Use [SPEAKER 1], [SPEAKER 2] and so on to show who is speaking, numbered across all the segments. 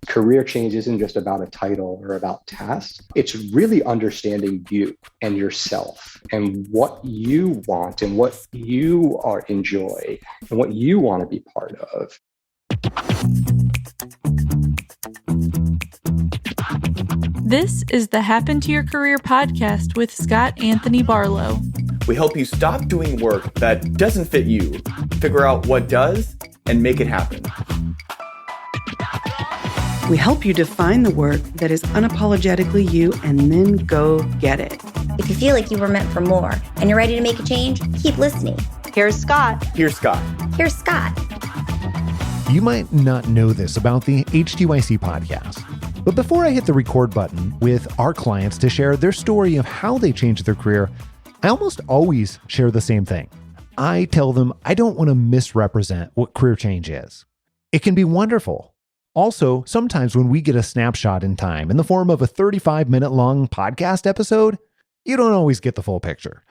[SPEAKER 1] Career change isn't just about a title or about tasks. It's really understanding you and yourself and what you want and what you are enjoy and what you want to be part of.
[SPEAKER 2] This is the Happen to Your Career podcast with Scott Anthony Barlow.
[SPEAKER 3] We help you stop doing work that doesn't fit you, figure out what does, and make it happen.
[SPEAKER 4] We help you define the work that is unapologetically you and then go get it.
[SPEAKER 5] If you feel like you were meant for more and you're ready to make a change, keep listening.
[SPEAKER 6] Here's Scott.
[SPEAKER 3] Here's Scott.
[SPEAKER 5] Here's Scott.
[SPEAKER 7] You might not know this about the HTYC podcast, but before I hit the record button with our clients to share their story of how they changed their career, I almost always share the same thing. I tell them I don't want to misrepresent what career change is. It can be wonderful. Also, sometimes when we get a snapshot in time in the form of a 35-minute long podcast episode, you don't always get the full picture.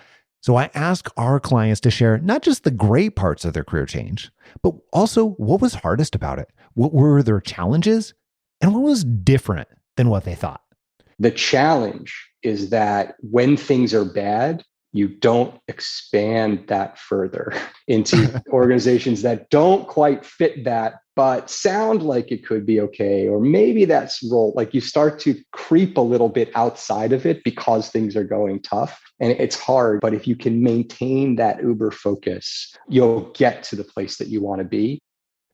[SPEAKER 7] So I ask our clients to share not just the great parts of their career change, but also what was hardest about it, what were their challenges, and what was different than what they thought.
[SPEAKER 1] The challenge is that when things are bad, you don't expand that further into organizations that don't quite fit that, but sound like it could be okay. Or maybe that's role, like you start to creep a little bit outside of it because things are going tough. And it's hard, but if you can maintain that uber focus, you'll get to the place that you want to be.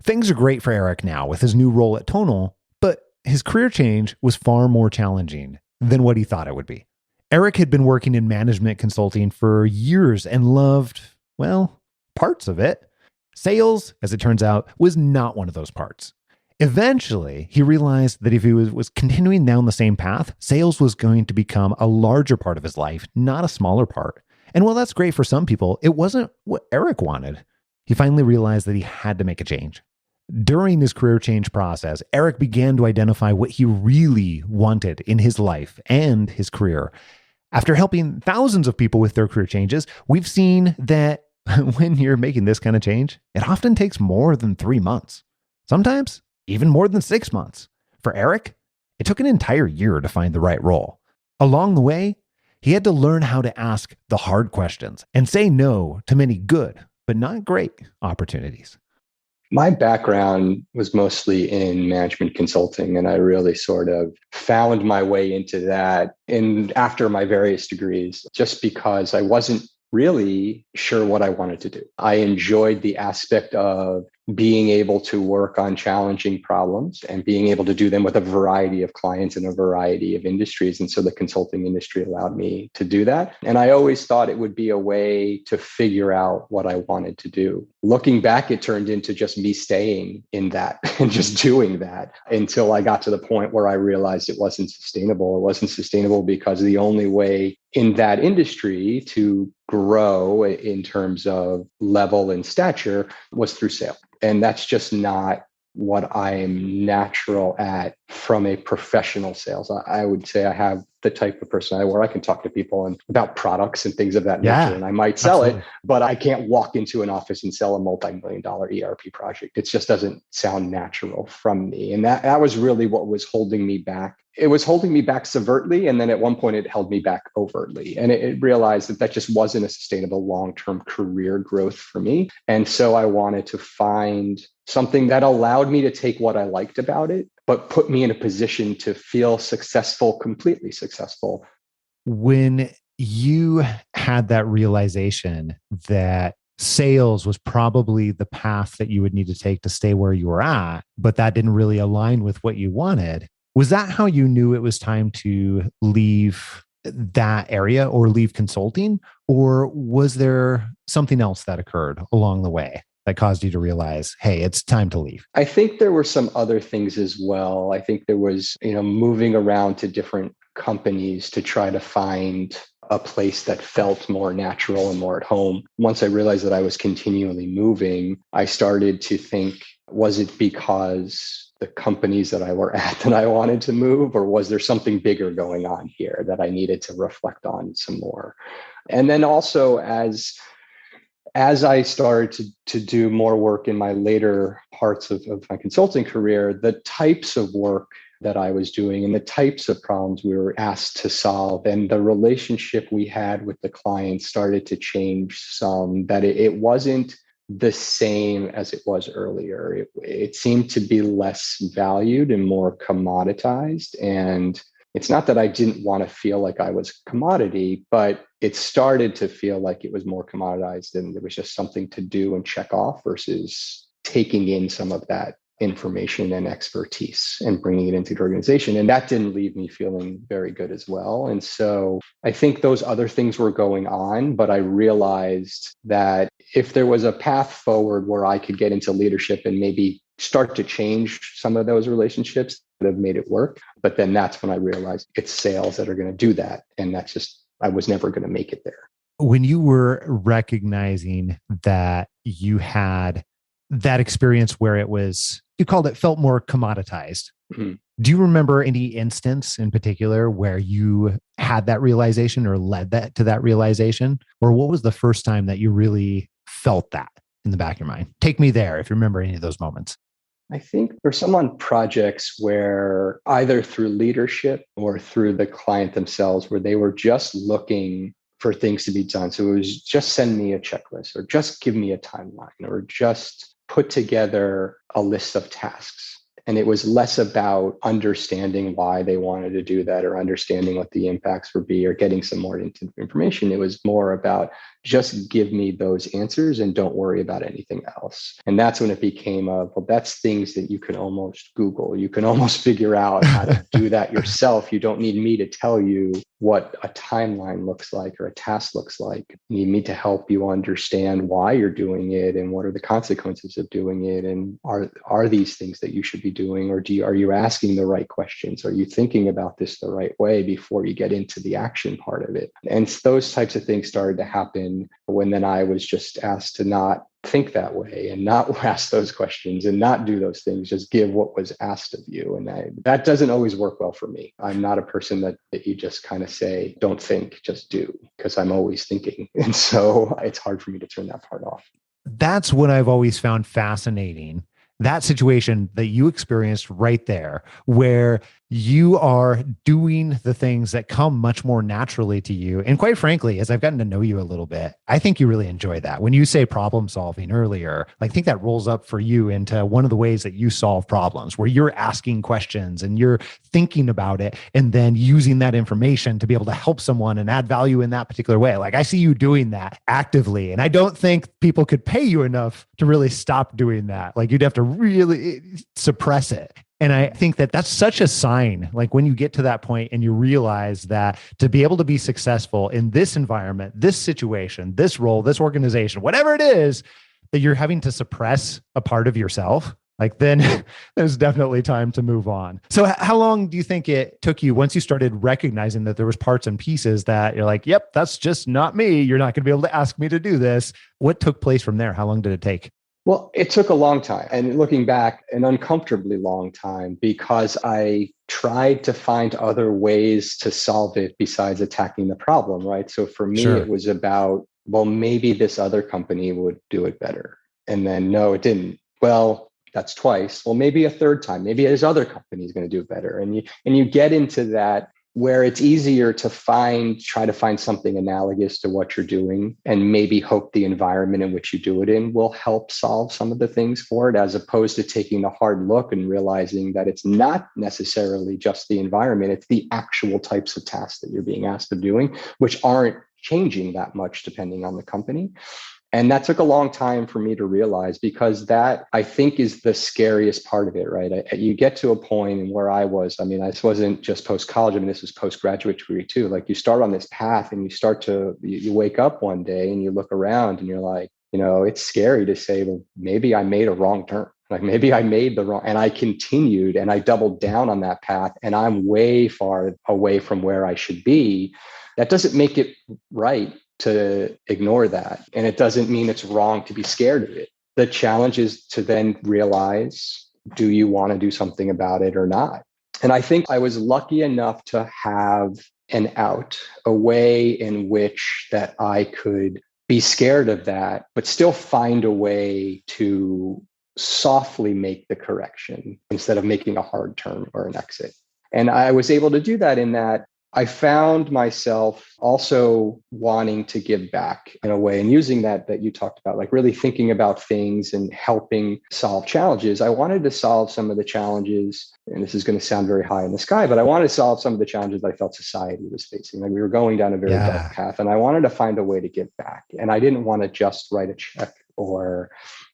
[SPEAKER 7] Things are great for Eric now with his new role at Tonal, but his career change was far more challenging than what he thought it would be. Eric had been working in management consulting for years and loved, well, parts of it. Sales, as it turns out, was not one of those parts. Eventually, he realized that if he was continuing down the same path, sales was going to become a larger part of his life, not a smaller part. And while that's great for some people, it wasn't what Eric wanted. He finally realized that he had to make a change. During his career change process, Eric began to identify what he really wanted in his life and his career. After helping thousands of people with their career changes, we've seen that when you're making this kind of change, it often takes more than 3 months. Sometimes even more than 6 months. For Eric, it took an entire year to find the right role. Along the way, he had to learn how to ask the hard questions and say no to many good, but not great opportunities.
[SPEAKER 1] My background was mostly in management consulting, and I really sort of found my way into that after my various degrees, just because I wasn't really sure what I wanted to do. I enjoyed the aspect of being able to work on challenging problems and being able to do them with a variety of clients in a variety of industries. And so the consulting industry allowed me to do that. And I always thought it would be a way to figure out what I wanted to do. Looking back, it turned into just me staying in that and just doing that until I got to the point where I realized it wasn't sustainable. It wasn't sustainable because the only way in that industry to grow in terms of level and stature was through sale. And that's just not what I'm natural at from a professional sales. I would say I have the type of personality where I can talk to people and about products and things of that nature. And I might sell it, but I can't walk into an office and sell a multi-million-dollar ERP project. It just doesn't sound natural from me. And that was really what was holding me back. It was holding me back overtly. And then at one point it held me back overtly. And it realized that just wasn't a sustainable long-term career growth for me. And so I wanted to find something that allowed me to take what I liked about it, but put me in a position to feel successful, completely successful.
[SPEAKER 7] When you had that realization that sales was probably the path that you would need to take to stay where you were at, but that didn't really align with what you wanted, was that how you knew it was time to leave that area or leave consulting? Or was there something else that occurred along the way that caused you to realize, hey, it's time to leave?
[SPEAKER 1] I think there were some other things as well. I think there was, moving around to different companies to try to find a place that felt more natural and more at home. Once I realized that I was continually moving, I started to think, was it because the companies that I were at that I wanted to move, or was there something bigger going on here that I needed to reflect on some more? And then also as I started to do more work in my later parts of my consulting career, the types of work that I was doing and the types of problems we were asked to solve and the relationship we had with the clients started to change some, that it wasn't the same as it was earlier. It seemed to be less valued and more commoditized. And it's not that I didn't want to feel like I was a commodity, but it started to feel like it was more commoditized and there was just something to do and check off versus taking in some of that information and expertise and bringing it into the organization. And that didn't leave me feeling very good as well. And so I think those other things were going on, but I realized that if there was a path forward where I could get into leadership and maybe start to change some of those relationships that have made it work. But then that's when I realized it's sales that are going to do that. And that's just, I was never going to make it there.
[SPEAKER 7] When you were recognizing that you had that experience where it was, you called it, felt more commoditized. Mm-hmm. Do you remember any instance in particular where you had that realization or led that to that realization? Or what was the first time that you really felt that in the back of your mind? Take me there if you remember any of those moments.
[SPEAKER 1] I think there's some on projects where either through leadership or through the client themselves, where they were just looking for things to be done. So it was just send me a checklist or just give me a timeline or just put together a list of tasks. And it was less about understanding why they wanted to do that or understanding what the impacts would be or getting some more information. It was more about just give me those answers and don't worry about anything else. And that's when it became well, that's things that you can almost Google. You can almost figure out how to do that yourself. You don't need me to tell you what a timeline looks like or a task looks like. You need me to help you understand why you're doing it and what are the consequences of doing it. And are these things that you should be doing, or are you asking the right questions? Are you thinking about this the right way before you get into the action part of it? And those types of things started to happen when then I was just asked to not think that way and not ask those questions and not do those things, just give what was asked of you. And that doesn't always work well for me. I'm not a person that you just kind of say, don't think, just do, because I'm always thinking. And so it's hard for me to turn that part off.
[SPEAKER 7] That's what I've always found fascinating. That situation that you experienced right there, where you are doing the things that come much more naturally to you. And quite frankly, as I've gotten to know you a little bit, I think you really enjoy that. When you say problem solving earlier, I think that rolls up for you into one of the ways that you solve problems, where you're asking questions and you're thinking about it and then using that information to be able to help someone and add value in that particular way. Like I see you doing that actively. And I don't think people could pay you enough to really stop doing that. Like you'd have to really suppress it. And I think that that's such a sign, like when you get to that point and you realize that to be able to be successful in this environment, this situation, this role, this organization, whatever it is, that you're having to suppress a part of yourself, like then there's definitely time to move on. So how long do you think it took you once you started recognizing that there was parts and pieces that you're like, yep, that's just not me. You're not going to be able to ask me to do this. What took place from there? How long did it take?
[SPEAKER 1] Well, it took a long time, and looking back, an uncomfortably long time, because I tried to find other ways to solve it besides attacking the problem, right? So for me, It was about, well, maybe this other company would do it better. And then, no, it didn't. Well, that's twice. Well, maybe a third time. Maybe this other company is going to do it better. And you get into that where it's easier to try to find something analogous to what you're doing and maybe hope the environment in which you do it in will help solve some of the things for it, as opposed to taking the hard look and realizing that it's not necessarily just the environment, it's the actual types of tasks that you're being asked of doing, which aren't changing that much depending on the company. And that took a long time for me to realize, because that, I think, is the scariest part of it, right? You get to a point, and where I was, I mean, this wasn't just post-college. I mean, this was postgraduate degree too. Like you start on this path and you wake up one day and you look around and you're like, it's scary to say, well, maybe I made a wrong turn. Like maybe I made the wrong, and I continued and I doubled down on that path and I'm way far away from where I should be. That doesn't make it right to ignore that. And it doesn't mean it's wrong to be scared of it. The challenge is to then realize, do you want to do something about it or not? And I think I was lucky enough to have an out, a way in which that I could be scared of that, but still find a way to softly make the correction instead of making a hard turn or an exit. And I was able to do that in that I found myself also wanting to give back in a way, and using that you talked about, like really thinking about things and helping solve challenges. I wanted to solve some of the challenges, and this is going to sound very high in the sky, but I wanted to solve some of the challenges that I felt society was facing. Like we were going down a very dark path, and I wanted to find a way to give back. And I didn't want to just write a check or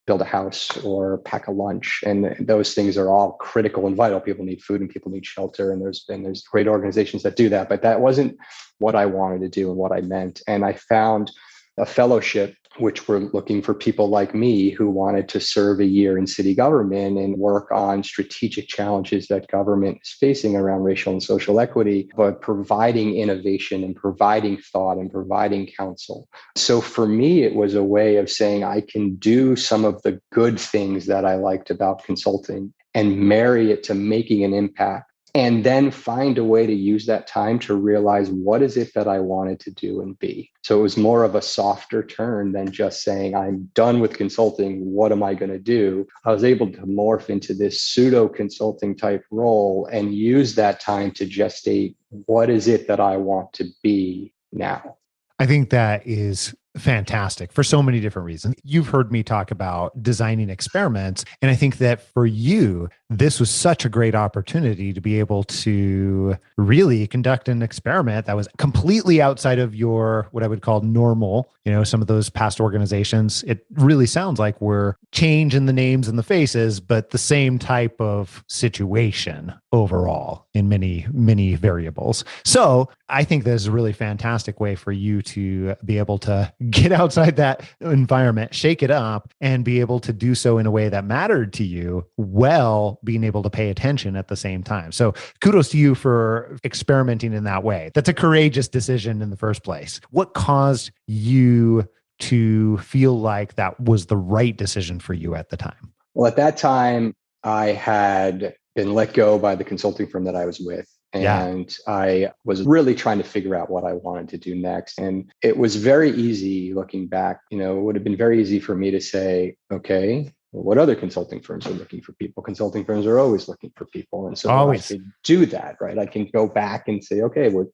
[SPEAKER 1] build a house or pack a lunch. And those things are all critical and vital. People need food and people need shelter. And there's great organizations that do that. But that wasn't what I wanted to do and what I meant. And I found a fellowship, which were looking for people like me who wanted to serve a year in city government and work on strategic challenges that government is facing around racial and social equity, but providing innovation and providing thought and providing counsel. So for me, it was a way of saying I can do some of the good things that I liked about consulting and marry it to making an impact, and then find a way to use that time to realize what is it that I wanted to do and be. So it was more of a softer turn than just saying, I'm done with consulting. What am I going to do? I was able to morph into this pseudo consulting type role and use that time to gestate what is it that I want to be now.
[SPEAKER 7] I think that is fantastic for so many different reasons. You've heard me talk about designing experiments. And I think that for you, this was such a great opportunity to be able to really conduct an experiment that was completely outside of your, what I would call normal, some of those past organizations. It really sounds like we're changing the names and the faces, but the same type of situation overall in many, many variables. So I think this is a really fantastic way for you to be able to get outside that environment, shake it up, and be able to do so in a way that mattered to you, while being able to pay attention at the same time. So kudos to you for experimenting in that way. That's a courageous decision in the first place. What caused you to feel like that was the right decision for you at the time?
[SPEAKER 1] Well, at that time, I had been let go by the consulting firm that I was with. And I was really trying to figure out what I wanted to do next. And it was very easy looking back. It would have been very easy for me to say, okay, well, what other consulting firms are looking for people? Consulting firms are always looking for people. And so I could do that, right? I can go back and say, okay, well,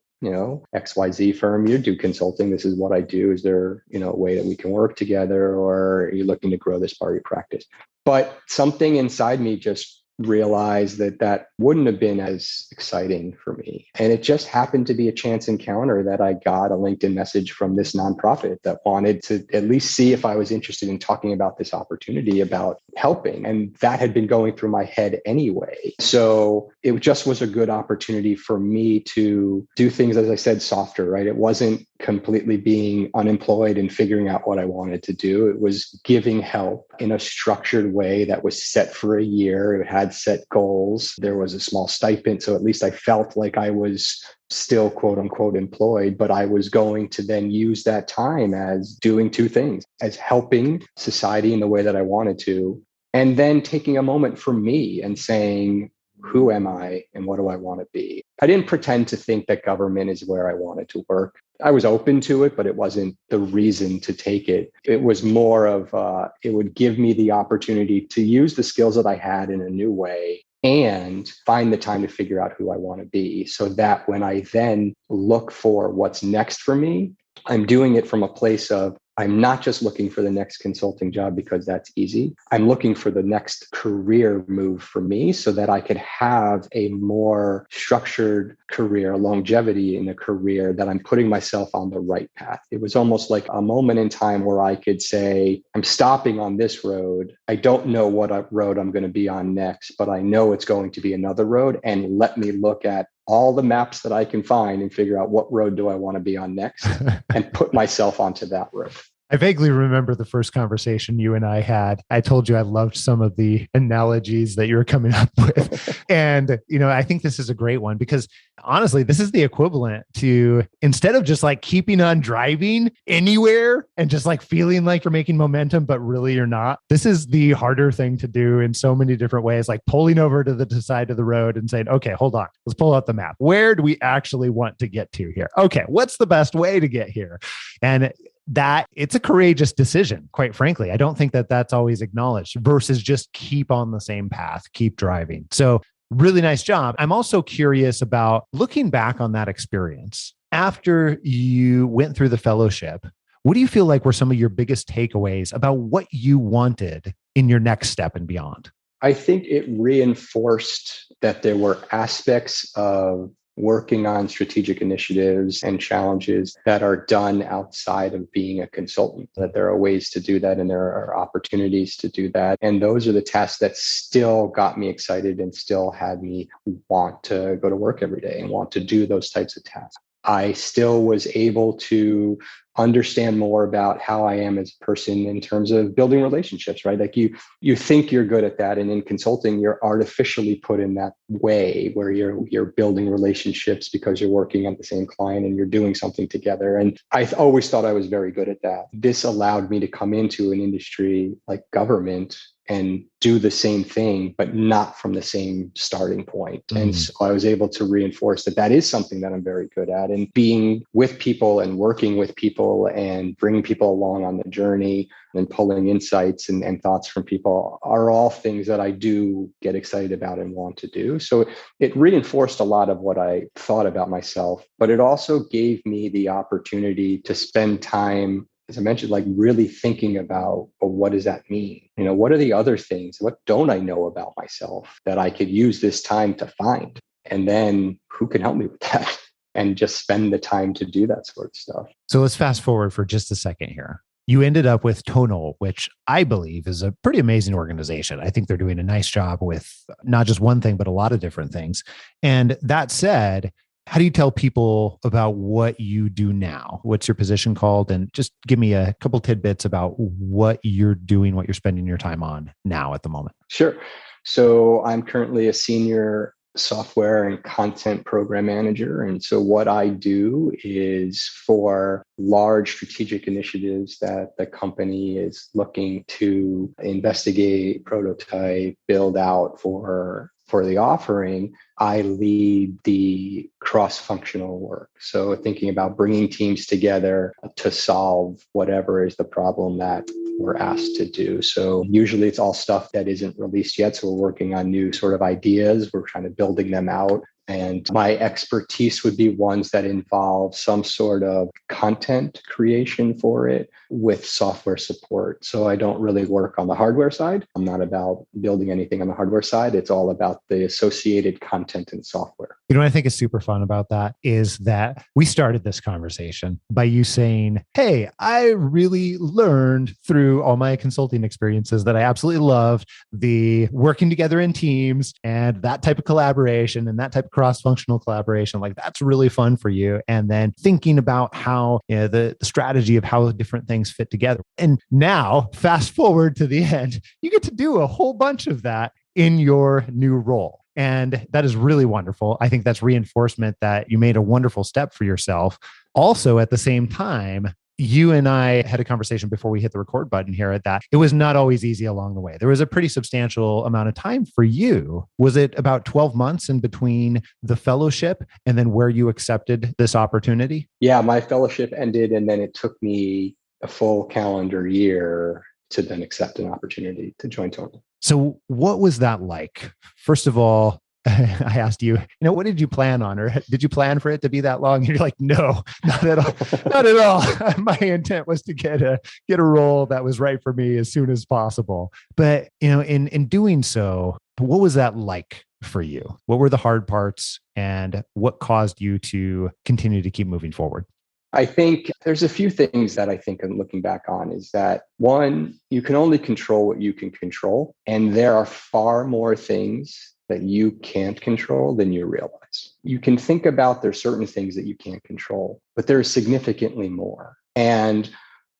[SPEAKER 1] XYZ firm, you do consulting. This is what I do. Is there, a way that we can work together, or are you looking to grow this part of your practice? But something inside me just realized that wouldn't have been as exciting for me. And it just happened to be a chance encounter that I got a LinkedIn message from this nonprofit that wanted to at least see if I was interested in talking about this opportunity about helping. And that had been going through my head anyway. So it just was a good opportunity for me to do things, as I said, softer, right? It wasn't completely being unemployed and figuring out what I wanted to do. It was giving help in a structured way that was set for a year. It had set goals. There was a small stipend. So at least I felt like I was still quote unquote employed, but I was going to then use that time as doing two things, as helping society in the way that I wanted to, and then taking a moment for me and saying, who am I and what do I want to be? I didn't pretend to think that government is where I wanted to work. I was open to it, but it wasn't the reason to take it. It was more of, it would give me the opportunity to use the skills that I had in a new way and find the time to figure out who I want to be, so that when I then look for what's next for me, I'm doing it from a place of, I'm not just looking for the next consulting job because that's easy. I'm looking for the next career move for me so that I could have a more structured career, longevity in a career, that I'm putting myself on the right path. It was almost like a moment in time where I could say, I'm stopping on this road. I don't know what road I'm going to be on next, but I know it's going to be another road. And let me look at all the maps that I can find and figure out what road do I want to be on next and put myself onto that road.
[SPEAKER 7] I vaguely remember the first conversation you and I had. I told you I loved some of the analogies that you were coming up with. And, I think this is a great one because honestly, this is the equivalent to, instead of just like keeping on driving anywhere and just like feeling like you're making momentum, but really you're not. This is the harder thing to do in so many different ways, like pulling over to the side of the road and saying, okay, hold on, let's pull out the map. Where do we actually want to get to here? Okay, what's the best way to get here? And that it's a courageous decision, quite frankly. I don't think that that's always acknowledged versus just keep on the same path, keep driving. So really nice job. I'm also curious about looking back on that experience. After you went through the fellowship, what do you feel like were some of your biggest takeaways about what you wanted in your next step and beyond?
[SPEAKER 1] I think it reinforced that there were aspects of working on strategic initiatives and challenges that are done outside of being a consultant, that there are ways to do that and there are opportunities to do that. And those are the tasks that still got me excited and still had me want to go to work every day and want to do those types of tasks. I still was able to understand more about how I am as a person in terms of building relationships, right? Like you think you're good at that. And in consulting, you're artificially put in that way where you're building relationships because you're working on the same client and you're doing something together. And I always thought I was very good at that. This allowed me to come into an industry like government and do the same thing, but not from the same starting point. And so I was able to reinforce that that is something that I'm very good at. And being with people and working with people and bringing people along on the journey and pulling insights and thoughts from people are all things that I do get excited about and want to do. So it reinforced a lot of what I thought about myself, but it also gave me the opportunity to spend time, as I mentioned, like really thinking about, well, what does that mean? What are the other things? What don't I know about myself that I could use this time to find? And then who can help me with that? And just spend the time to do that sort of stuff.
[SPEAKER 7] So let's fast forward for just a second here. You ended up with Tonal, which I believe is a pretty amazing organization. I think they're doing a nice job with not just one thing, but a lot of different things. And that said, how do you tell people about what you do now? What's your position called? And just give me a couple tidbits about what you're doing, what you're spending your time on now at the moment.
[SPEAKER 1] Sure. So I'm currently a senior software and content program manager. And so what I do is for large strategic initiatives that the company is looking to investigate, prototype, build out for the offering, I lead the cross-functional work. So thinking about bringing teams together to solve whatever is the problem that we're asked to do. So usually it's all stuff that isn't released yet. So we're working on new sort of ideas. We're kind of building them out. And my expertise would be ones that involve some sort of content creation for it with software support. So I don't really work on the hardware side. I'm not about building anything on the hardware side. It's all about the associated content and software.
[SPEAKER 7] You know what I think is super fun about that is that we started this conversation by you saying, hey, I really learned through all my consulting experiences that I absolutely loved the working together in teams and that type of collaboration and that type of cross-functional collaboration. Like that's really fun for you. And then thinking about how the strategy of how different things fit together. And now fast forward to the end, you get to do a whole bunch of that in your new role. And that is really wonderful. I think that's reinforcement that you made a wonderful step for yourself. Also, at the same time, you and I had a conversation before we hit the record button here at that. It was not always easy along the way. There was a pretty substantial amount of time for you. Was it about 12 months in between the fellowship and then where you accepted this opportunity?
[SPEAKER 1] Yeah, my fellowship ended and then it took me a full calendar year to then accept an opportunity to join Tonal.
[SPEAKER 7] So what was that like? First of all, I asked you, what did you plan on? Or did you plan for it to be that long? And you're like, no, not at all. Not at all. My intent was to get a role that was right for me as soon as possible. But, in doing so, what was that like for you? What were the hard parts and what caused you to continue to keep moving forward?
[SPEAKER 1] I think there's a few things that I think I'm looking back on is that one, you can only control what you can control. And there are far more things that you can't control than you realize. You can think about there's certain things that you can't control, but there's significantly more. And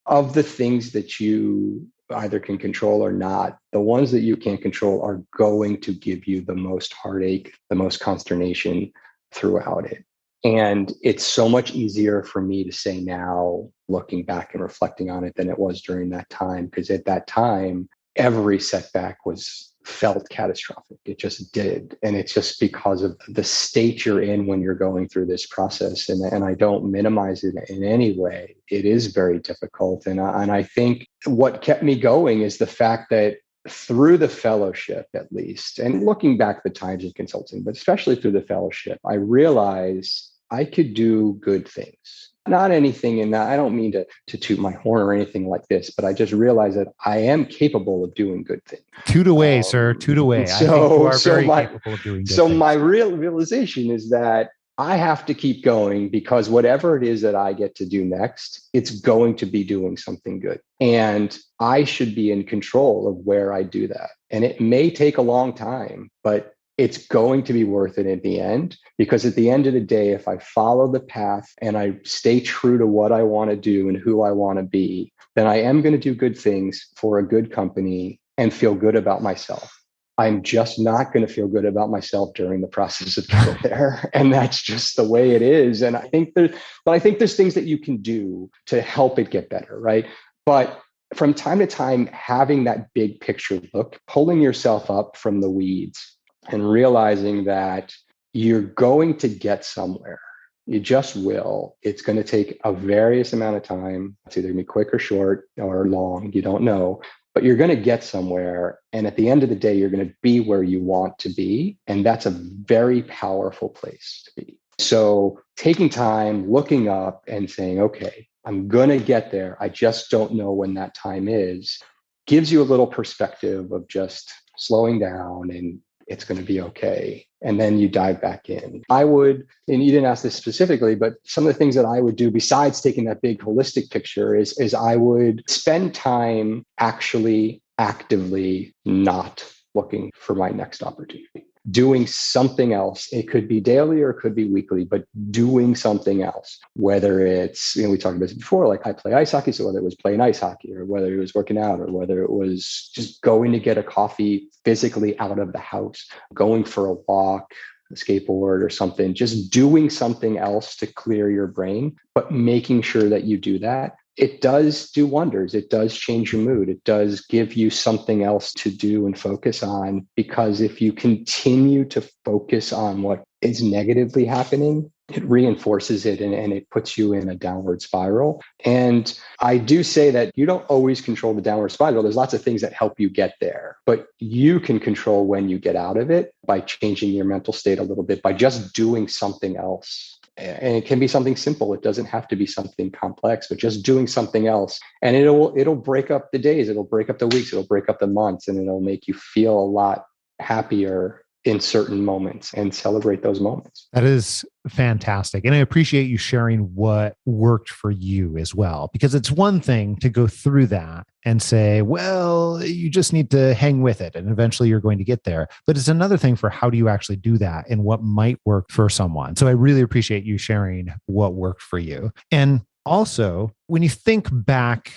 [SPEAKER 1] of the things that you either can control or not, the ones that you can't control are going to give you the most heartache, the most consternation throughout it. And it's so much easier for me to say now, looking back and reflecting on it, than it was during that time. Because at that time, every setback was felt catastrophic. It just did. And it's just because of the state you're in when you're going through this process. And I don't minimize it in any way. It is very difficult. And I think what kept me going is the fact that through the fellowship, at least, and looking back the times in consulting, but especially through the fellowship, I realized I could do good things. Not anything in that. I don't mean to toot my horn or anything like this, but I just realized that I am capable of doing good things.
[SPEAKER 7] Toot away, sir. Toot away. I think you are very capable of doing good things.
[SPEAKER 1] So my realization is that I have to keep going because whatever it is that I get to do next, it's going to be doing something good. And I should be in control of where I do that. And it may take a long time, but it's going to be worth it in the end, because at the end of the day, if I follow the path and I stay true to what I want to do and who I want to be, then I am going to do good things for a good company and feel good about myself. I'm just not going to feel good about myself during the process of getting there. And that's just the way it is. And I think there's things that you can do to help it get better, right? But from time to time, having that big picture look, pulling yourself up from the weeds and realizing that you're going to get somewhere. You just will. It's going to take a various amount of time. It's either going to be quick or short or long. You don't know, but you're going to get somewhere. And at the end of the day, you're going to be where you want to be. And that's a very powerful place to be. So taking time, looking up and saying, okay, I'm going to get there. I just don't know when that time is, gives you a little perspective of just slowing down and it's going to be okay. And then you dive back in. I would, and you didn't ask this specifically, but some of the things that I would do besides taking that big holistic picture is I would spend time actually actively not looking for my next opportunity, doing something else. It could be daily or it could be weekly, but doing something else, whether it's, we talked about this before, like I play ice hockey. So whether it was playing ice hockey or whether it was working out or whether it was just going to get a coffee physically out of the house, going for a walk, a skateboard or something, just doing something else to clear your brain, but making sure that you do that. It does do wonders. It does change your mood. It does give you something else to do and focus on, because if you continue to focus on what is negatively happening, it reinforces it and it puts you in a downward spiral. And I do say that you don't always control the downward spiral. There's lots of things that help you get there, but you can control when you get out of it by changing your mental state a little bit, by just doing something else. And it can be something simple. It doesn't have to be something complex, but just doing something else. And it'll break up the days, it'll break up the weeks, it'll break up the months, and it'll make you feel a lot happier in certain moments and celebrate those moments.
[SPEAKER 7] That is fantastic. And I appreciate you sharing what worked for you as well, because it's one thing to go through that and say, well, you just need to hang with it and eventually you're going to get there. But it's another thing for how do you actually do that and what might work for someone. So I really appreciate you sharing what worked for you. And also, when you think back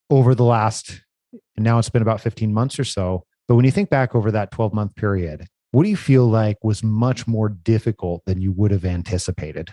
[SPEAKER 7] over the last, and now it's been about 15 months or so, but when you think back over that 12-month period, what do you feel like was much more difficult than you would have anticipated?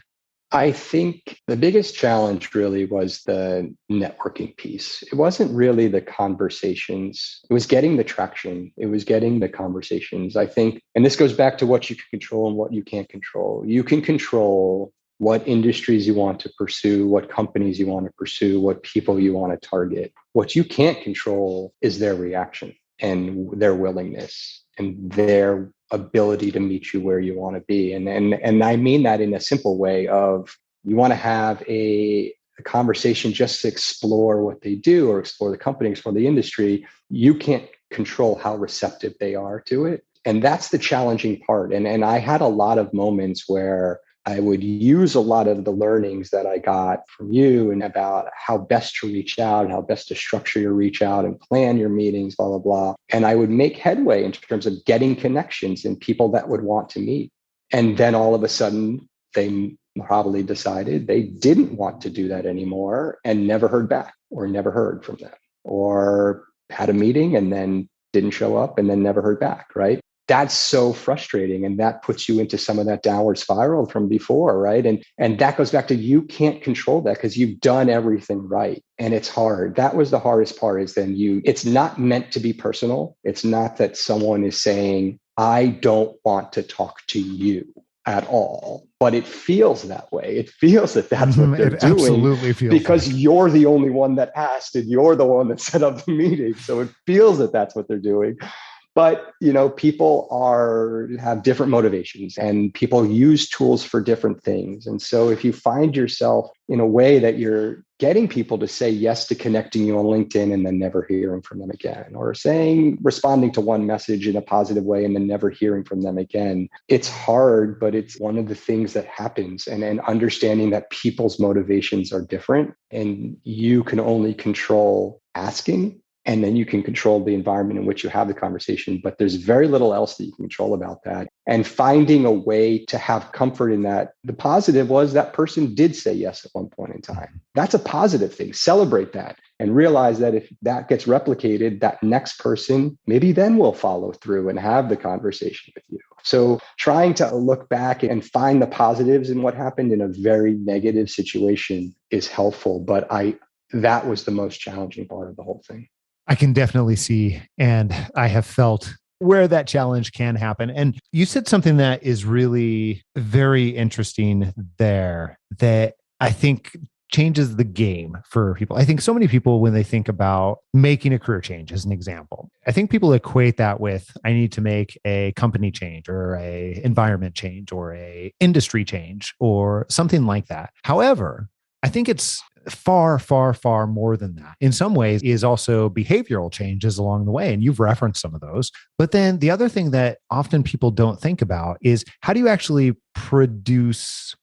[SPEAKER 1] I think the biggest challenge really was the networking piece. It wasn't really the conversations. It was getting the traction. It was getting the conversations. I think, and this goes back to what you can control and what you can't control. You can control what industries you want to pursue, what companies you want to pursue, what people you want to target. What you can't control is their reaction and their willingness and their ability to meet you where you want to be. And I mean that in a simple way of you want to have a conversation just to explore what they do or explore the company, explore the industry. You can't control how receptive they are to it. And that's the challenging part. And I had a lot of moments where I would use a lot of the learnings that I got from you and about how best to reach out and how best to structure your reach out and plan your meetings, blah, blah, blah. And I would make headway in terms of getting connections and people that would want to meet. And then all of a sudden, they probably decided they didn't want to do that anymore and never heard back or never heard from them or had a meeting and then didn't show up and then never heard back, right? that's so frustrating. And that puts you into some of that downward spiral from before, right? And that goes back to, you can't control that because you've done everything right. And it's hard. That was the hardest part, is then it's not meant to be personal. It's not that someone is saying, I don't want to talk to you at all, but it feels that way. It feels that that's what they're doing.
[SPEAKER 7] Absolutely feels
[SPEAKER 1] because
[SPEAKER 7] like.
[SPEAKER 1] You're the only one that asked and you're the one that set up the meeting. So it feels that that's what they're doing. But, people have different motivations, and people use tools for different things. And so if you find yourself in a way that you're getting people to say yes to connecting you on LinkedIn and then never hearing from them again, or responding to one message in a positive way and then never hearing from them again, it's hard, but it's one of the things that happens. And understanding that people's motivations are different, and you can only control asking. And then you can control the environment in which you have the conversation, but there's very little else that you can control about that. And finding a way to have comfort in that. The positive was that person did say yes at one point in time. That's a positive thing. Celebrate that and realize that if that gets replicated, that next person maybe then will follow through and have the conversation with you. So trying to look back and find the positives in what happened in a very negative situation is helpful. But that was the most challenging part of the whole thing.
[SPEAKER 7] I can definitely see, and I have felt where that challenge can happen. And you said something that is really very interesting there that I think changes the game for people. I think so many people, when they think about making a career change, as an example, I think people equate that with, I need to make a company change or a environment change or a industry change or something like that. However, I think it's far, far, far more than that. In some ways, is also behavioral changes along the way. And you've referenced some of those. But then the other thing that often people don't think about is, how do you actually produce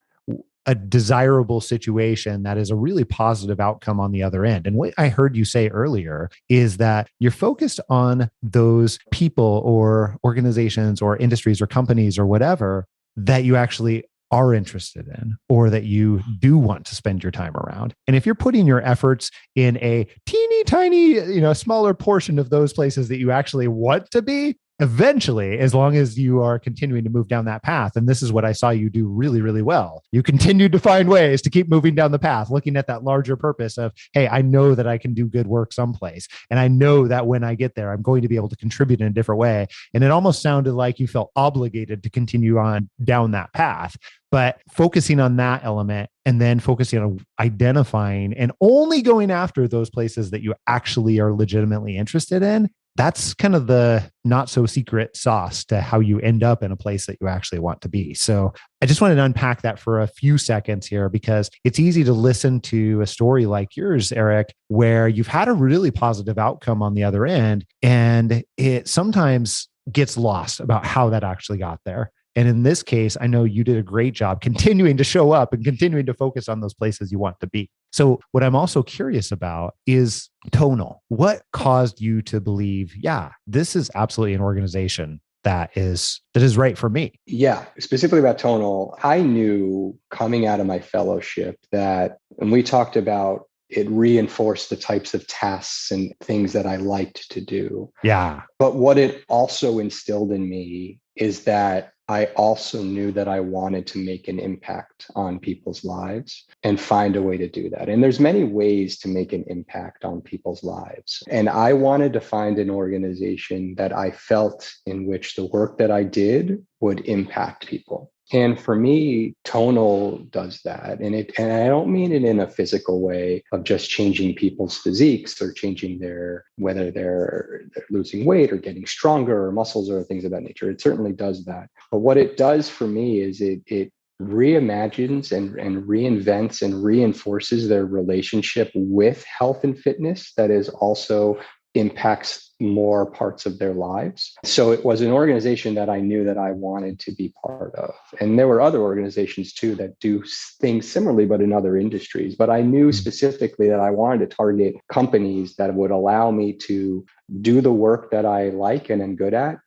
[SPEAKER 7] a desirable situation that is a really positive outcome on the other end? And what I heard you say earlier is that you're focused on those people or organizations or industries or companies or whatever that you actually are interested in, or that you do want to spend your time around. And if you're putting your efforts in a teeny tiny, smaller portion of those places that you actually want to be, eventually, as long as you are continuing to move down that path, and this is what I saw you do really, really well, you continued to find ways to keep moving down the path, looking at that larger purpose of, hey, I know that I can do good work someplace. And I know that when I get there, I'm going to be able to contribute in a different way. And it almost sounded like you felt obligated to continue on down that path. But focusing on that element and then focusing on identifying and only going after those places that you actually are legitimately interested in, that's kind of the not so secret sauce to how you end up in a place that you actually want to be. So I just wanted to unpack that for a few seconds here, because it's easy to listen to a story like yours, Eric, where you've had a really positive outcome on the other end, and it sometimes gets lost about how that actually got there. And in this case, I know you did a great job continuing to show up and continuing to focus on those places you want to be. So what I'm also curious about is Tonal. What caused you to believe, yeah, this is absolutely an organization that is right for me?
[SPEAKER 1] Yeah, specifically about Tonal, I knew coming out of my fellowship that when we talked about it, reinforced the types of tasks and things that I liked to do.
[SPEAKER 7] Yeah.
[SPEAKER 1] But what it also instilled in me is that I also knew that I wanted to make an impact on people's lives and find a way to do that. And there's many ways to make an impact on people's lives. And I wanted to find an organization that I felt in which the work that I did would impact people. And for me, Tonal does that. And I don't mean it in a physical way of just changing people's physiques or changing whether they're losing weight or getting stronger or muscles or things of that nature. It certainly does that. But what it does for me is it reimagines and reinvents and reinforces their relationship with health and fitness that is also impacts more parts of their lives. So it was an organization that I knew that I wanted to be part of. And there were other organizations too that do things similarly, but in other industries. But I knew specifically that I wanted to target companies that would allow me to do the work that I like and am good at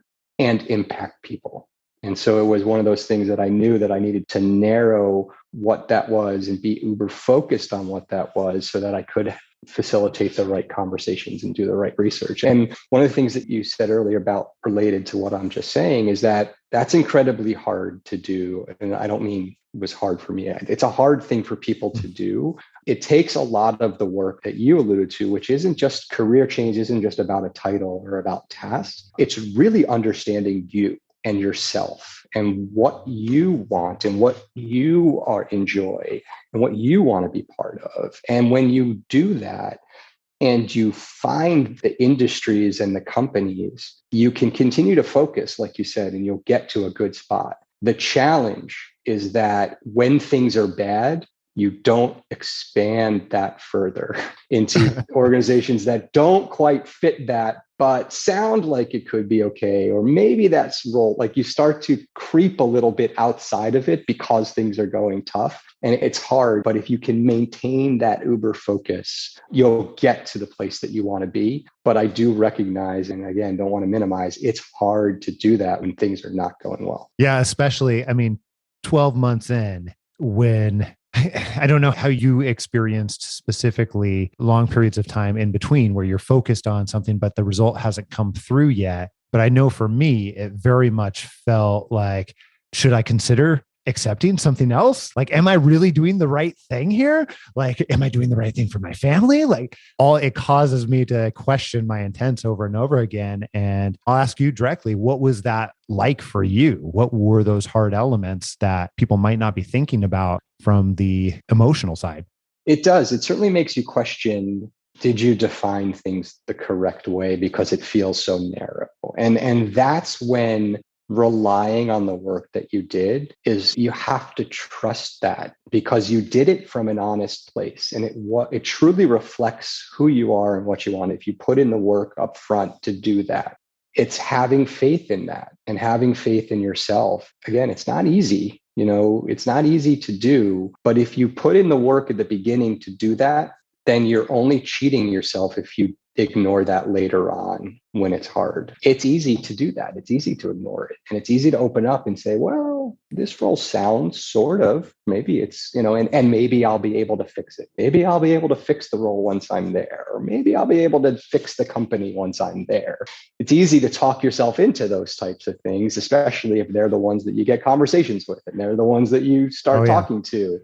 [SPEAKER 1] and impact people. And so it was one of those things that I knew that I needed to narrow what that was and be uber focused on what that was so that I could facilitate the right conversations and do the right research. And one of the things that you said earlier about related to what I'm just saying is that that's incredibly hard to do. And I don't mean it was hard for me. It's a hard thing for people to do. It takes a lot of the work that you alluded to, which isn't just career change, isn't just about a title or about tasks. It's really understanding you and yourself and what you want and what you enjoy and what you want to be part of. And when you do that and you find the industries and the companies, you can continue to focus, like you said, and you'll get to a good spot. The challenge is that when things are bad, you don't expand that further into organizations that don't quite fit that, but sound like it could be okay. Or maybe that's role, like you start to creep a little bit outside of it because things are going tough. And it's hard, but if you can maintain that uber focus, you'll get to the place that you want to be. But I do recognize, and again, don't want to minimize, it's hard to do that when things are not going well.
[SPEAKER 7] Yeah, especially, 12 months in, when I don't know how you experienced specifically long periods of time in between where you're focused on something, but the result hasn't come through yet. But I know for me, it very much felt like, should I consider accepting something else? Like, am I really doing the right thing here? Like, am I doing the right thing for my family? Like, it causes me to question my intents over and over again. And I'll ask you directly, what was that like for you? What were those hard elements that people might not be thinking about from the emotional side?
[SPEAKER 1] It does. It certainly makes you question, did you define things the correct way? Because it feels so narrow. And that's when relying on the work that you did is you have to trust that because you did it from an honest place and it truly reflects who you are and what you want. If you put in the work up front to do that, it's having faith in that and having faith in yourself. Again, it's not easy. It's not easy to do, but if you put in the work at the beginning to do that, then you're only cheating yourself if you ignore that later on when it's hard. It's easy to do that. It's easy to ignore it. And it's easy to open up and say, well, this role sounds sort of, maybe it's, and maybe I'll be able to fix it. Maybe I'll be able to fix the role once I'm there, or maybe I'll be able to fix the company once I'm there. It's easy to talk yourself into those types of things, especially if they're the ones that you get conversations with and they're the ones that you start talking to.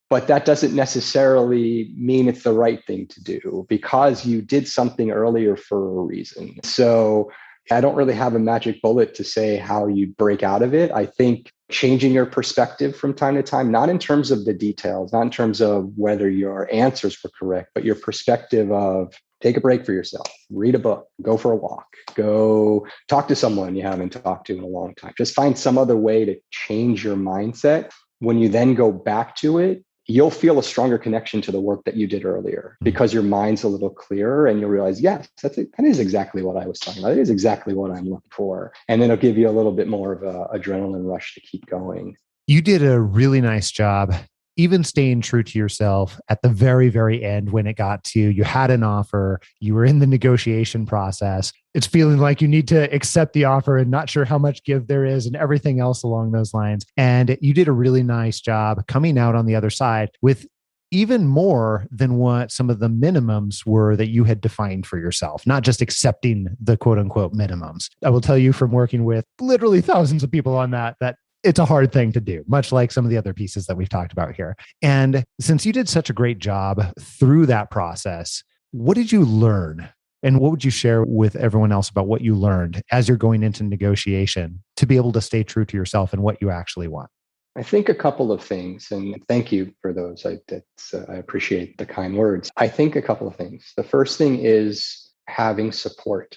[SPEAKER 1] But that doesn't necessarily mean it's the right thing to do because you did something earlier for a reason. So I don't really have a magic bullet to say how you break out of it. I think changing your perspective from time to time, not in terms of the details, not in terms of whether your answers were correct, but your perspective of take a break for yourself, read a book, go for a walk, go talk to someone you haven't talked to in a long time. Just find some other way to change your mindset. When you then go back to it, you'll feel a stronger connection to the work that you did earlier because your mind's a little clearer and you'll realize, yes, that is exactly what I was talking about. It is exactly what I'm looking for. And then it'll give you a little bit more of an adrenaline rush to keep going.
[SPEAKER 7] You did a really nice job, even staying true to yourself at the very, very end when it got to, you had an offer, you were in the negotiation process. It's feeling like you need to accept the offer and not sure how much give there is and everything else along those lines. And you did a really nice job coming out on the other side with even more than what some of the minimums were that you had defined for yourself, not just accepting the quote unquote minimums. I will tell you from working with literally thousands of people on that it's a hard thing to do, much like some of the other pieces that we've talked about here. And since you did such a great job through that process, what did you learn? And what would you share with everyone else about what you learned as you're going into negotiation to be able to stay true to yourself and what you actually want?
[SPEAKER 1] I think a couple of things, and thank you for those. I appreciate the kind words. I think a couple of things. The first thing is having support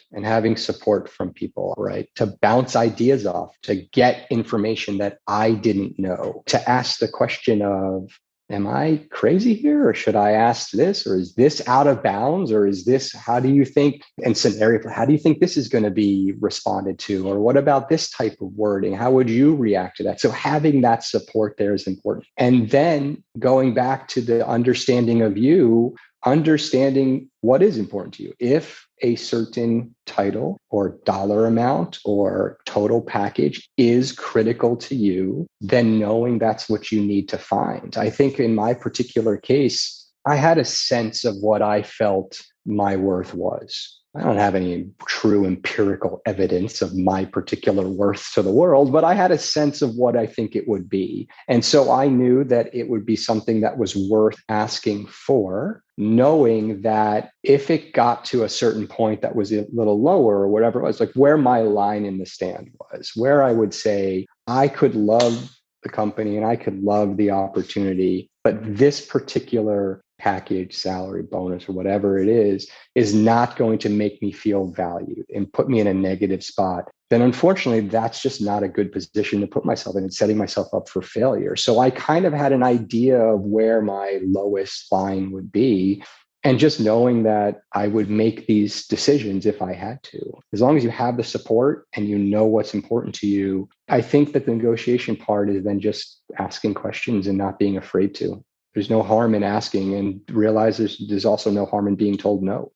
[SPEAKER 1] from people, right? To bounce ideas off, to get information that I didn't know, to ask the question of, am I crazy here? Or should I ask this? Or is this out of bounds? Or is this, how do you think, and scenario, how do you think this is going to be responded to? Or what about this type of wording? How would you react to that? So having that support there is important. And then going back to the understanding of you, understanding what is important to you. If a certain title or dollar amount or total package is critical to you, then knowing that's what you need to find. I think in my particular case, I had a sense of what I felt my worth was. I don't have any true empirical evidence of my particular worth to the world, but I had a sense of what I think it would be. And so I knew that it would be something that was worth asking for, knowing that if it got to a certain point that was a little lower or whatever it was, like where my line in the stand was, where I would say I could love the company and I could love the opportunity, but this particular package, salary, bonus, or whatever it is not going to make me feel valued and put me in a negative spot, then unfortunately, that's just not a good position to put myself in. It's setting myself up for failure. So I kind of had an idea of where my lowest line would be. And just knowing that I would make these decisions if I had to. As long as you have the support and you know what's important to you, I think that the negotiation part is then just asking questions and not being afraid to. There's no harm in asking, and realize there's also no harm in being told no.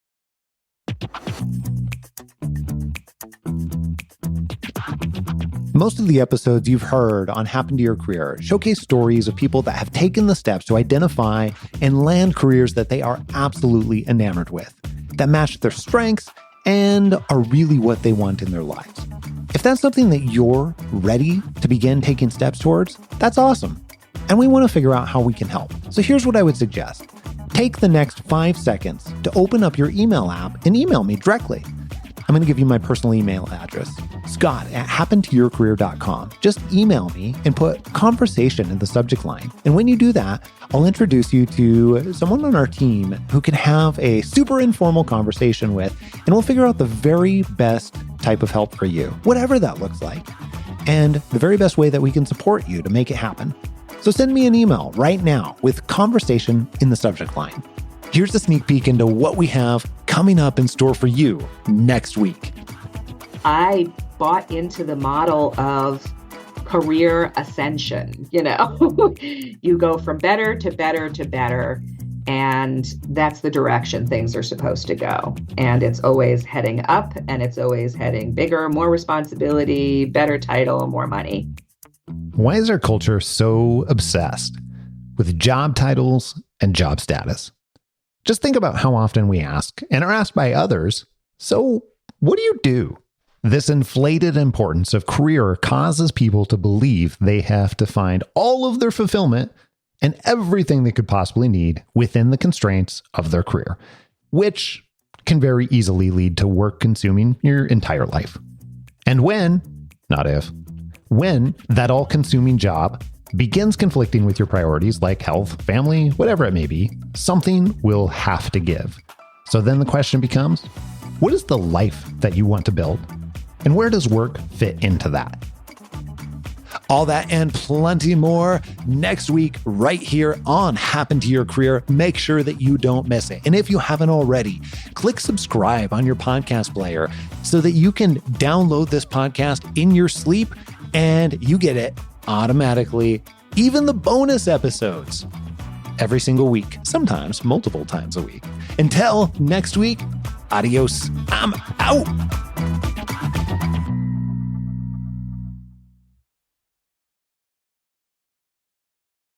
[SPEAKER 7] Most of the episodes you've heard on Happen to Your Career showcase stories of people that have taken the steps to identify and land careers that they are absolutely enamored with, that match their strengths and are really what they want in their lives. If that's something that you're ready to begin taking steps towards, that's awesome. And we want to figure out how we can help. So here's what I would suggest. Take the next 5 seconds to open up your email app and email me directly. I'm going to give you my personal email address, scott@happentoyourcareer.com. Just email me and put conversation in the subject line. And when you do that, I'll introduce you to someone on our team who can have a super informal conversation with, and we'll figure out the very best type of help for you, whatever that looks like, and the very best way that we can support you to make it happen. So send me an email right now with conversation in the subject line. Here's a sneak peek into what we have coming up in store for you next week.
[SPEAKER 6] I bought into the model of career ascension. You go from better to better to better, and that's the direction things are supposed to go. And it's always heading up, and it's always heading bigger, more responsibility, better title, more money.
[SPEAKER 7] Why is our culture so obsessed with job titles and job status? Just think about how often we ask and are asked by others, so what do you do? This inflated importance of career causes people to believe they have to find all of their fulfillment and everything they could possibly need within the constraints of their career, which can very easily lead to work consuming your entire life. And when, not if, when that all-consuming job begins conflicting with your priorities like health, family, whatever it may be, something will have to give. So then the question becomes, what is the life that you want to build? And where does work fit into that? All that and plenty more next week right here on Happen to Your Career. Make sure that you don't miss it. And if you haven't already, click subscribe on your podcast player so that you can download this podcast in your sleep and you get it automatically, even the bonus episodes, every single week, sometimes multiple times a week. Until next week, adios. I'm out.